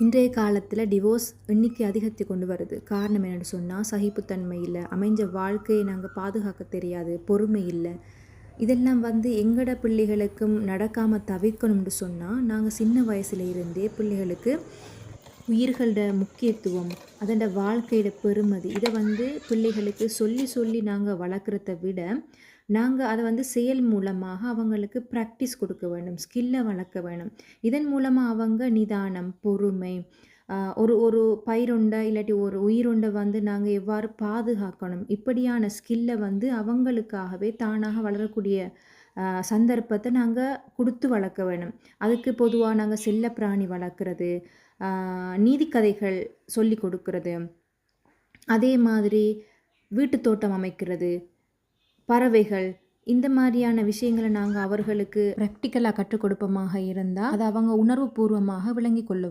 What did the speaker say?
இன்றைய காலத்தில் டிவோர்ஸ் எண்ணிக்கை அதிகரித்து கொண்டு வருது. காரணம் என்னென்னு சொன்னால், சகிப்புத்தன்மை இல்லை, அமைஞ்ச வாழ்க்கையை நாங்கள் பாதுகாக்க தெரியாது, பொறுமை இல்லை. இதெல்லாம் எங்களோட பிள்ளைகளுக்கும் நடக்காமல் தவிர்க்கணும்னு சொன்னால், நாங்கள் சின்ன வயசுல இருந்தே பிள்ளைகளுக்கு உயிர்களோட முக்கியத்துவம், அதோட வாழ்க்கையோட பெருமதி இதை பிள்ளைகளுக்கு சொல்லி சொல்லி நாங்கள் வளர்க்குறத விட, நாங்கள் அதை செயல் மூலமாக அவங்களுக்கு ப்ராக்டிஸ் கொடுக்க வேண்டும், ஸ்கில்லை வளர்க்க வேணும். இதன் மூலமாக அவங்க நிதானம், பொறுமை, ஒரு ஒரு பயிருண்டை இல்லாட்டி ஒரு உயிருண்டை நாங்கள் எவ்வாறு பாதுகாக்கணும், இப்படியான ஸ்கில்லை அவங்களுக்காகவே தானாக வளரக்கூடிய சந்தர்ப்பத்தை நாங்கள் கொடுத்து வளர்க்க வேணும். அதுக்கு பொதுவாக நாங்கள் செல்லப்பிராணி வளர்க்குறது, நீதிக்கதைகள் சொல்லி கொடுக்கறது, அதே மாதிரி வீட்டு தோட்டம் அமைக்கிறது, பறவைகள், இந்த மாதிரியான விஷயங்களை நாங்கள் அவர்களுக்கு ப்ராக்டிக்கலாக கற்றுக் கொடுப்போமாக இருந்தால் அதை அவங்க உணர்வுபூர்வமாக விளங்கி கொள்ளும்.